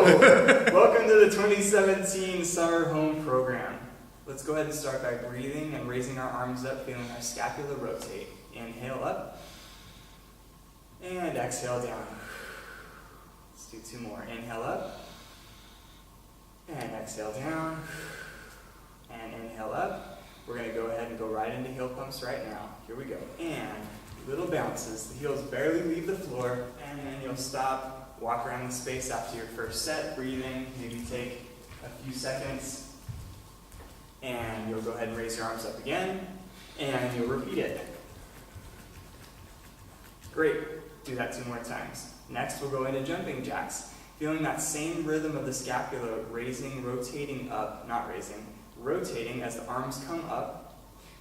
Welcome to the 2017 Summer Home Program. Let's go ahead and start by breathing and raising our arms up, feeling our scapula rotate. Inhale up and exhale down. Let's do two more. Inhale up and exhale down and inhale up. We're going to go ahead and go right into heel pumps right now. Here we go. And little bounces. The heels barely leave the floor, and then you'll stop, walk around the space after your first set, breathing, maybe take a few seconds, and you'll go ahead and raise your arms up again, and you'll repeat it. Great. Do that 2 more times. Next, we'll go into jumping jacks. Feeling that same rhythm of the scapula, raising, rotating up, not raising, rotating as the arms come up.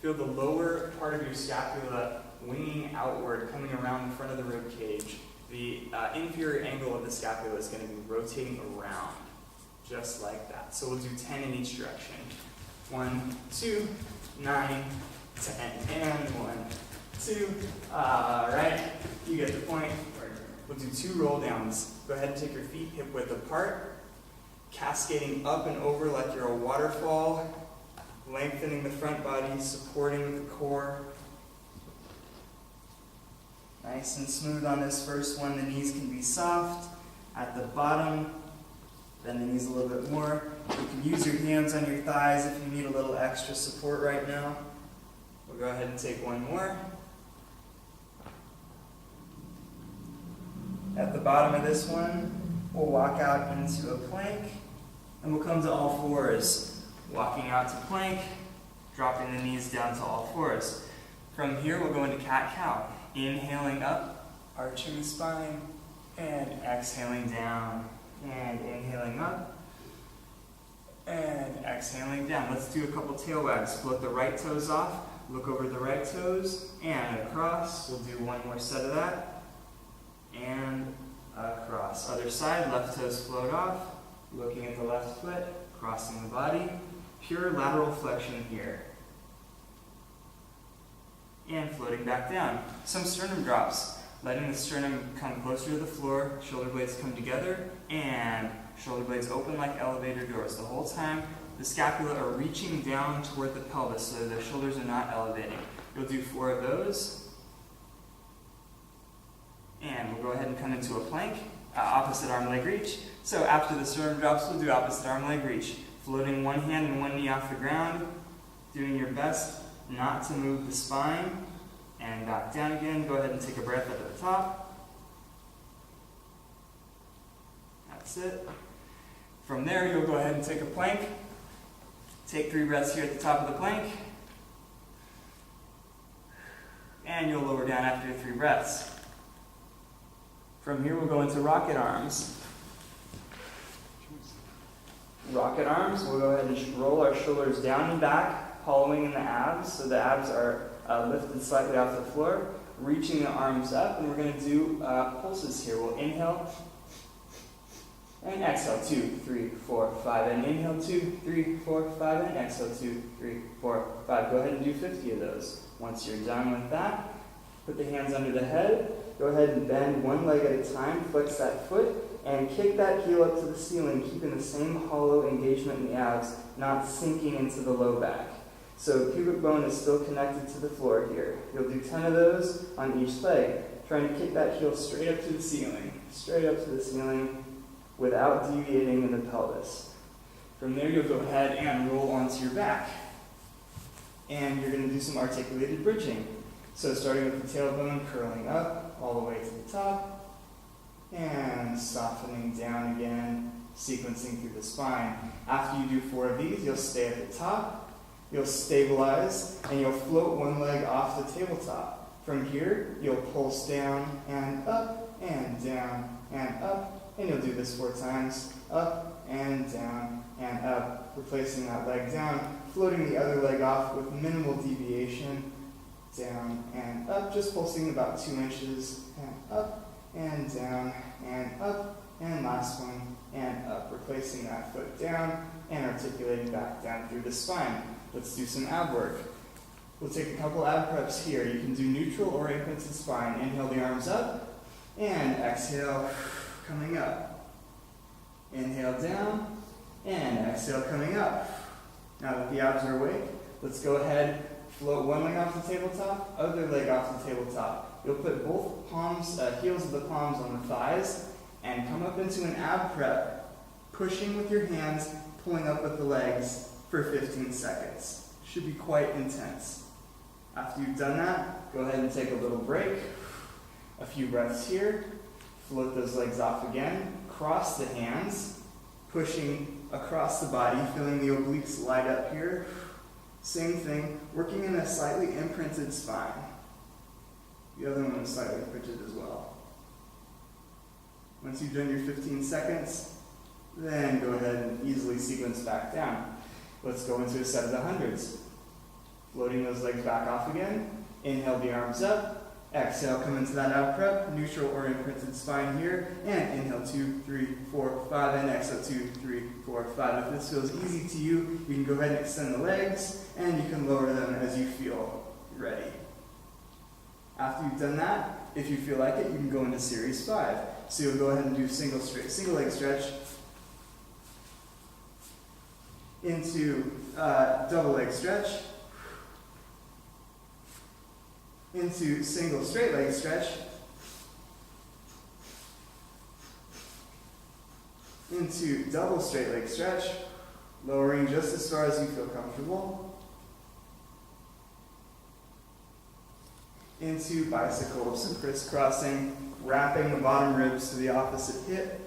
Feel the lower part of your scapula winging outward, coming around the front of the rib cage. The inferior angle of the scapula is going to be rotating around, just like that. So we'll do 10 in each direction. 1, 2, 9, 10, and 1, 2. All right, you get the point. We'll do 2 roll downs. Go ahead and take your feet hip width apart, cascading up and over like you're a waterfall, lengthening the front body, supporting the core. Nice and smooth on this first one. The knees can be soft. At the bottom, bend the knees a little bit more. You can use your hands on your thighs if you need a little extra support right now. We'll go ahead and take 1 more. At the bottom of this one, we'll walk out into a plank, and we'll come to all fours. Walking out to plank, dropping the knees down to all fours. From here, we'll go into cat-cow. Inhaling up, arching the spine, and exhaling down, and inhaling up, and exhaling down. Let's do a couple tail wags. Float the right toes off, look over the right toes, and across. We'll do 1 more set of that, and across. Other side, left toes float off, looking at the left foot, crossing the body. Pure lateral flexion here. And floating back down. Some sternum drops, letting the sternum come closer to the floor, shoulder blades come together, and shoulder blades open like elevator doors. The whole time, the scapula are reaching down toward the pelvis, so the shoulders are not elevating. You'll do 4 of those. And we'll go ahead and come into a plank, opposite arm leg reach. So after the sternum drops, we'll do opposite arm leg reach. Floating 1 hand and 1 knee off the ground, doing your best not to move the spine, and back down again. Go ahead and take a breath up at the top. That's it. From there, you'll go ahead and take a plank. Take 3 breaths here at the top of the plank. And you'll lower down after your 3 breaths. From here, we'll go into rocket arms. Rocket arms, we'll go ahead and roll our shoulders down and back, hollowing in the abs, so the abs are lifted slightly off the floor, reaching the arms up, and we're going to do pulses here. We'll inhale and exhale, 2, 3, 4, 5, and inhale, 2, 3, 4, 5, and exhale, 2, 3, 4, 5. Go ahead and do 50 of those. Once you're done with that, put the hands under the head, go ahead and bend 1 leg at a time, flex that foot, and kick that heel up to the ceiling, keeping the same hollow engagement in the abs, not sinking into the low back. So pubic bone is still connected to the floor here. You'll do 10 of those on each leg, trying to kick that heel straight up to the ceiling, without deviating in the pelvis. From there, you'll go ahead and roll onto your back. And you're going to do some articulated bridging. So starting with the tailbone, curling up all the way to the top, and softening down again, sequencing through the spine. After you do 4 of these, you'll stay at the top, you'll stabilize, and you'll float 1 leg off the tabletop. From here, you'll pulse down and up, and down, and up, and you'll do this 4 times, up, and down, and up, replacing that leg down, floating the other leg off with minimal deviation, down and up, just pulsing about 2 inches, and up, and down, and up, and last one, and up, replacing that foot down, and articulating back down through the spine. Let's do some ab work. We'll take a couple ab preps here. You can do neutral or imprinted spine. Inhale the arms up, and exhale, coming up. Inhale down, and exhale coming up. Now that the abs are awake, let's go ahead, float one leg off the tabletop, other leg off the tabletop. You'll put both palms, heels of the palms on the thighs, and come up into an ab prep, pushing with your hands, pulling up with the legs for 15 seconds. Should be quite intense. After you've done that, go ahead and take a little break. A few breaths here. Float those legs off again. Cross the hands, pushing across the body, feeling the obliques light up here. Same thing, working in a slightly imprinted spine. The other one is slightly imprinted as well. Once you've done your 15 seconds, then go ahead and easily sequence back down. Let's go into a set of the hundreds. Floating those legs back off again. Inhale the arms up. Exhale, come into that ab prep, neutral or imprinted spine here. And inhale 2, 3, 4, 5, and exhale 2, 3, 4, 5. If this feels easy to you, you can go ahead and extend the legs, and you can lower them as you feel ready. After you've done that, if you feel like it, you can go into series 5. So you'll go ahead and do single leg stretch, into double leg stretch, into single straight leg stretch, into double straight leg stretch, lowering just as far as you feel comfortable, into bicycles, so crisscrossing, wrapping the bottom ribs to the opposite hip.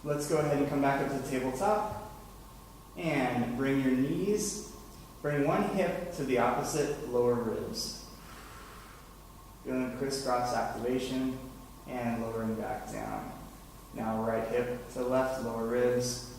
Let's go ahead and come back up to the tabletop and bring your knees, bring one hip to the opposite lower ribs. Feeling crisscross activation and lowering back down. Now right hip to left, lower ribs.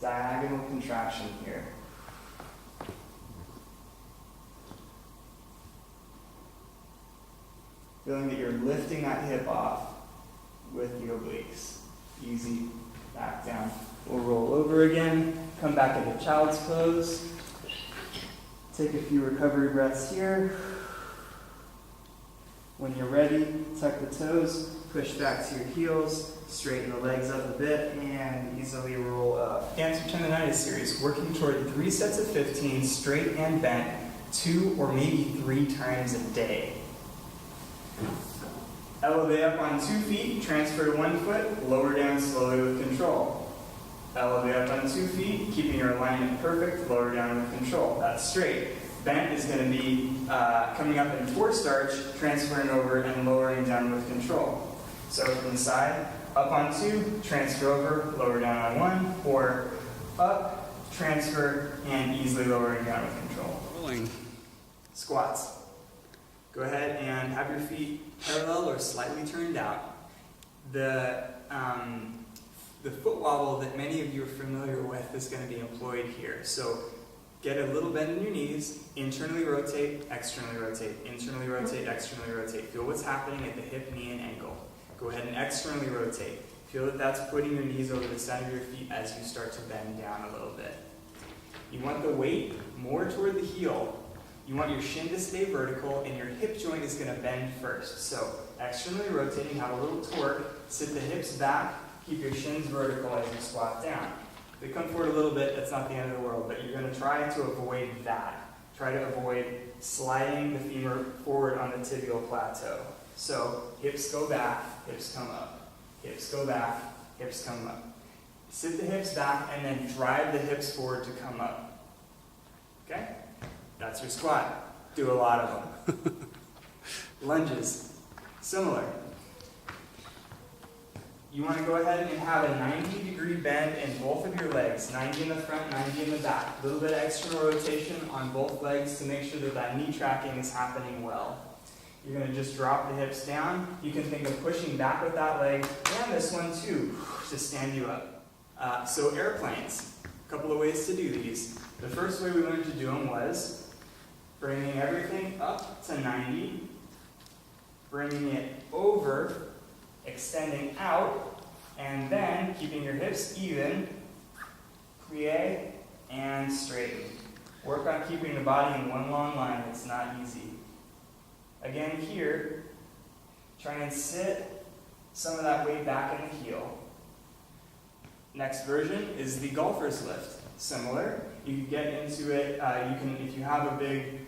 Diagonal contraction here. Feeling that you're lifting that hip off with the obliques. Easy, back down. We'll roll over again, come back into child's pose. Take a few recovery breaths here. When you're ready, tuck the toes, push back to your heels, straighten the legs up a bit, and easily roll up. Dancer tendonitis series, working toward 3 sets of 15, straight and bent, 2 or maybe 3 times a day. Elevate up on 2 feet, transfer to 1 foot, lower down slowly with control. Elevate up on 2 feet, keeping your alignment perfect, lower down with control. That's straight. Bent is going to be coming up in 4 starch, transferring over and lowering down with control. So from the side, up on 2, transfer over, lower down on 1, or up, transfer, and easily lowering down with control. Rolling. Squats. Go ahead and have your feet parallel or slightly turned out. The foot wobble that many of you are familiar with is going to be employed here. So get a little bend in your knees, internally rotate, externally rotate, internally rotate, externally rotate. Feel what's happening at the hip, knee, and ankle. Go ahead and externally rotate. Feel that that's putting your knees over the center of your feet as you start to bend down a little bit. You want the weight more toward the heel. You want your shin to stay vertical, and your hip joint is going to bend first. So externally rotating, have a little torque, sit the hips back, keep your shins vertical as you squat down. If they come forward a little bit, that's not the end of the world, but you're going to try to avoid that. Try to avoid sliding the femur forward on the tibial plateau. So hips go back, hips come up. Hips go back, hips come up. Sit the hips back and then drive the hips forward to come up. Okay? That's your squat. Do a lot of them. Lunges. Similar. You want to go ahead and have a 90-degree bend in both of your legs. 90 in the front, 90 in the back. A little bit of external rotation on both legs to make sure that that knee tracking is happening well. You're going to just drop the hips down. You can think of pushing back with that leg, and this one too, to stand you up. So airplanes. A couple of ways to do these. The first way we learned to do them was bringing everything up to 90, bringing it over, extending out, and then keeping your hips even, plie, and straighten. Work on keeping the body in one long line. It's not easy. Again here, Try and sit some of that weight back in the heel. Next version is the golfer's lift. Similar, you can get into it, if you have a big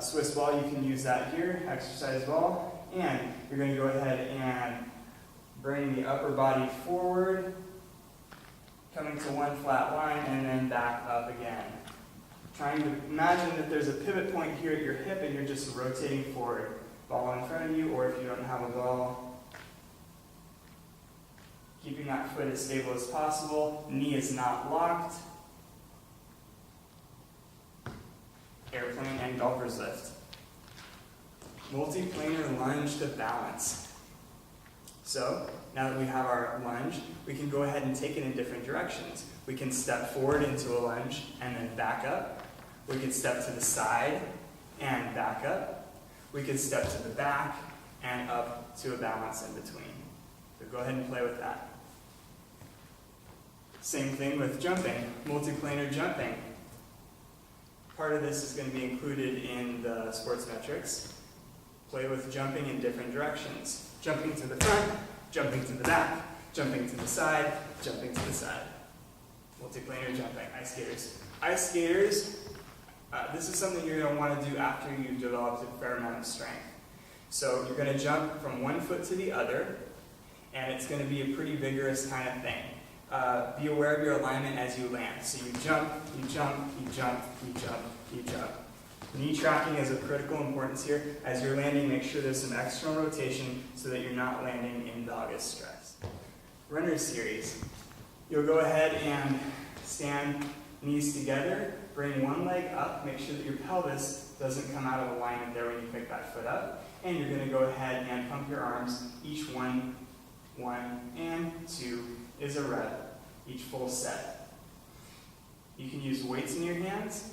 Swiss ball, you can use that here, exercise ball, and you're going to go ahead and bring the upper body forward, coming to one flat line, and then back up again. Trying to imagine that there's a pivot point here at your hip and you're just rotating forward. Ball in front of you, or if you don't have a ball, keeping that foot as stable as possible. Knee is not locked. Airplane and golfer's lift. Multiplanar lunge to balance. So, now that we have our lunge, we can go ahead and take it in different directions. We can step forward into a lunge and then back up. We can step to the side and back up. We can step to the back and up to a balance in between. So go ahead and play with that. Same thing with jumping, multiplanar jumping. Part of this is going to be included in the sports metrics. Play with jumping in different directions. Jumping to the front, jumping to the back, jumping to the side, jumping to the side. Multiplanar jumping, ice skaters. Ice skaters, this is something you're going to want to do after you've developed a fair amount of strength. So you're going to jump from one foot to the other, and it's going to be a pretty vigorous kind of thing. Be aware of your alignment as you land. So you jump, you jump, you jump, you jump, you jump. Knee tracking is of critical importance here. As you're landing, make sure there's some external rotation so that you're not landing in vagus stress. Runner series. You'll go ahead and stand knees together, bring one leg up, make sure that your pelvis doesn't come out of alignment there when you pick that foot up. And you're going to go ahead and pump your arms, each one and two is a rep, each full set. You can use weights in your hands.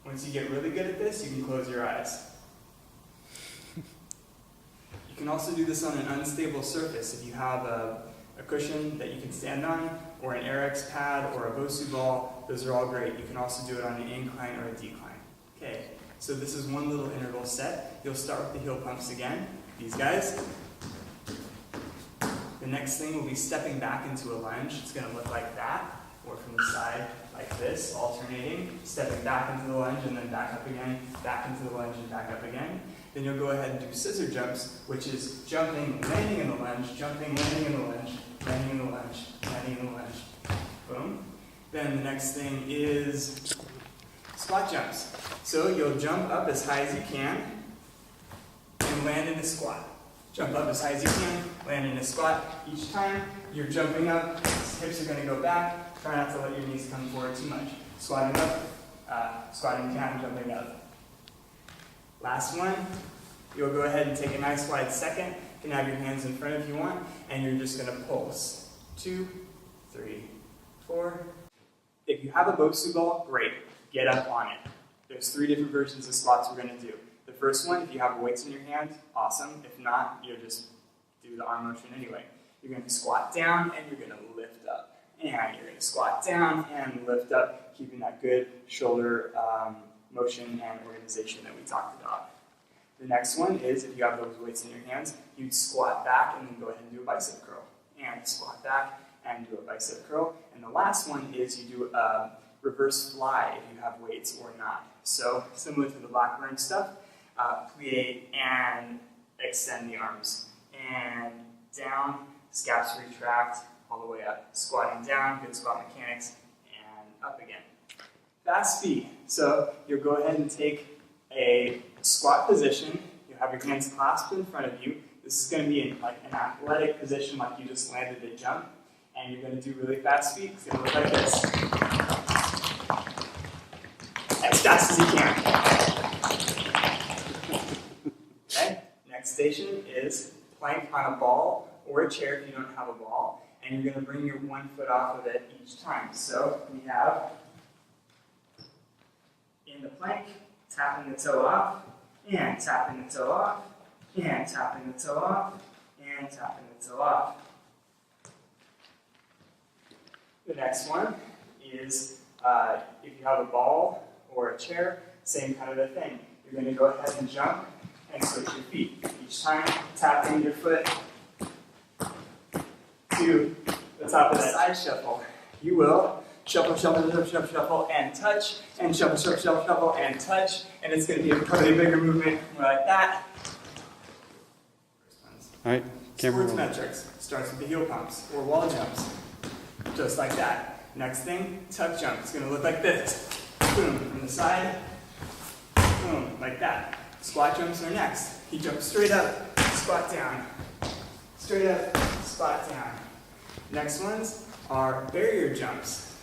Once you get really good at this, you can close your eyes. You can also do this on an unstable surface. If you have a cushion that you can stand on, or an Airex pad, or a Bosu ball, those are all great. You can also do it on an incline or a decline. Okay, so this is one little interval set. You'll start with the heel pumps again, these guys. The next thing will be stepping back into a lunge. It's going to look like that, or from the side like this, alternating, stepping back into the lunge and then back up again, back into the lunge and back up again. Then you'll go ahead and do scissor jumps, which is jumping, landing in the lunge, jumping, landing in the lunge, landing in the lunge, landing in the lunge. Boom. Then the next thing is squat jumps. So you'll jump up as high as you can and land in a squat. Jump up as high as you can, land in a squat. Each time you're jumping up, hips are going to go back. Try not to let your knees come forward too much. Squatting up, squatting down, jumping up. Last one, you'll go ahead and take a nice wide second. You can have your hands in front if you want, and you're just going to pulse. 2, 3, 4. If you have a Bosu ball, great. Get up on it. There's 3 different versions of squats we're going to do. The first one, if you have weights in your hand, awesome. If not, you'll just do the arm motion anyway. You're going to squat down and you're going to lift up. And you're going to squat down and lift up, keeping that good shoulder motion and organization that we talked about. The next one is, if you have those weights in your hands, you'd squat back and then go ahead and do a bicep curl. And squat back and do a bicep curl. And the last one is you do a reverse fly if you have weights or not. So, similar to the Blackburn stuff, plie and extend the arms. And down, scaps retract, all the way up. Squatting down, good squat mechanics, and up again. Fast speed. So you'll go ahead and take a squat position. You'll have your hands clasped in front of you. This is going to be in like an athletic position, like you just landed a jump. And you're going to do really fast speed. It's going to look like this. As fast as you can. Okay. Next station is plank on a ball or a chair if you don't have a ball. And you're going to bring your one foot off of it each time. So we have in the plank, tapping the toe off, and tapping the toe off, and tapping the toe off, and tapping the toe off. The next one is if you have a ball or a chair, same kind of a thing. You're going to go ahead and jump and switch your feet each Each time, tapping your foot to the top of that side shuffle. You will shuffle, shuffle, shuffle, shuffle, shuffle, and touch, and shuffle, shuffle, shuffle, shuffle, and touch, and it's going to be a totally bigger movement, more like that. All right, camera Sports roll. metrics starts with the heel pumps or wall jumps, just like that. Next thing, tuck jump. It's going to look like this. Boom, from the side, boom, like that. Squat jumps are next. He jumps straight up, squat down. Straight up, squat down. Next ones are barrier jumps.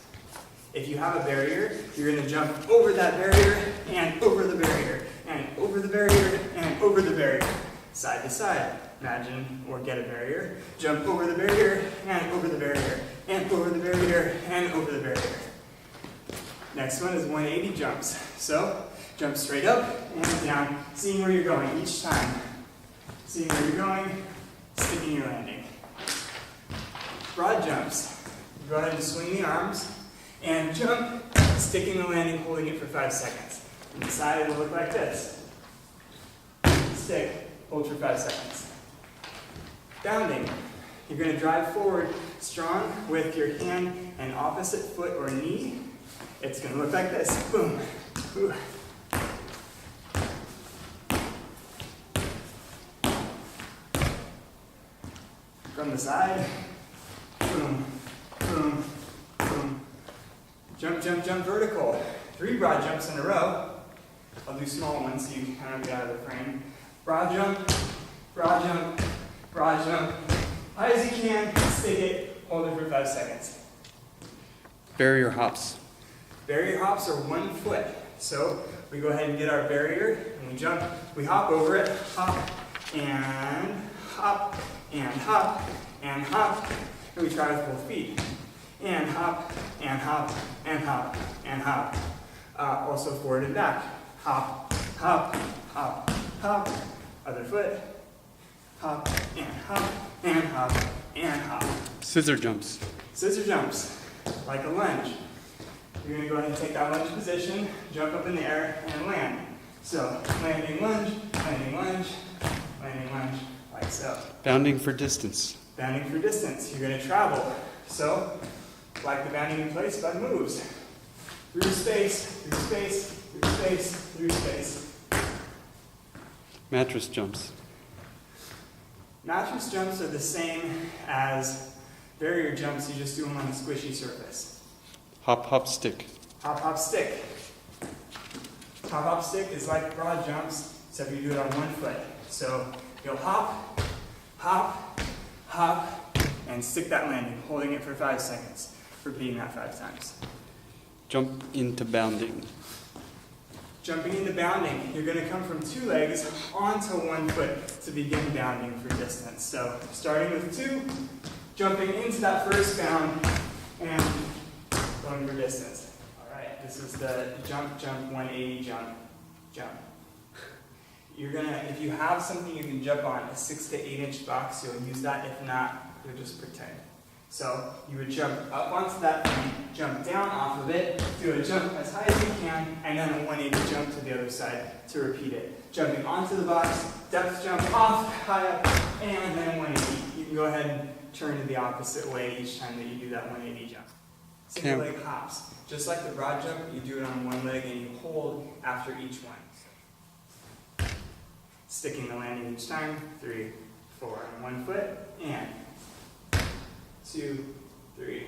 If you have a barrier, you're going to jump over that barrier and over the barrier and over the barrier and over the barrier. Side to side. Imagine or get a barrier. Jump over the barrier and over the barrier and over the barrier and over the barrier. Next one is 180 jumps. So jump straight up and down, seeing where you're going each time. Seeing where you're going, sticking your landing. Broad jumps. Go ahead and swing the arms and jump, sticking the landing, holding it for 5 seconds. On the side, it'll look like this. Stick, hold for 5 seconds. Bounding. You're going to drive forward strong with your hand and opposite foot or knee. It's going to look like this. Boom. Ooh. From the side. Boom. Boom. Boom. Jump, jump, jump vertical. 3 broad jumps in a row. I'll do small ones so you kind of get out of the frame. Broad jump, broad jump, broad jump. High as you can, stick it, hold it for 5 seconds. Barrier hops. Barrier hops are 1 foot. So we go ahead and get our barrier and we jump, we hop over it, hop and hop and hop and hop. And we try with both feet. And hop and hop and hop and hop. Also forward and back. Hop, hop, hop, hop. Other foot. Hop and hop and hop and hop. Scissor jumps. Scissor jumps, like a lunge. You're going to go ahead and take that lunge position, jump up in the air, and land. So, landing lunge, landing lunge, landing lunge, like so. Bounding for distance. Bounding for distance, you're going to travel. So, like the bounding in place, but moves. Through space, through space, through space, through space. Mattress jumps. Mattress jumps are the same as barrier jumps, you just do them on a squishy surface. Hop, hop, stick. Hop, hop, stick. Hop, hop, stick is like broad jumps, except you do it on 1 foot. So you'll hop, hop, hop, and stick that landing, holding it for 5 seconds. Repeating that 5 times. Jump into bounding. Jumping into bounding, you're going to come from 2 legs onto 1 foot to begin bounding for distance. So starting with 2, jumping into that first bound, and going for distance. All right, this is the jump, jump, 180 jump, jump. You're going to, if you have something you can jump on, a 6 to 8 inch box, you'll use that. If not, you'll just pretend. So you would jump up onto that thing, jump down off of it, do a jump as high as you can, and then a 180 jump to the other side to repeat it. Jumping onto the box, depth jump off, high up, and then 180. You can go ahead and turn to the opposite way each time that you do that 180 jump. Single leg hops. Just like the broad jump, you do it on 1 leg and you hold after each one. Sticking the landing each time. 3, 4 on 1 foot, and 2, 3,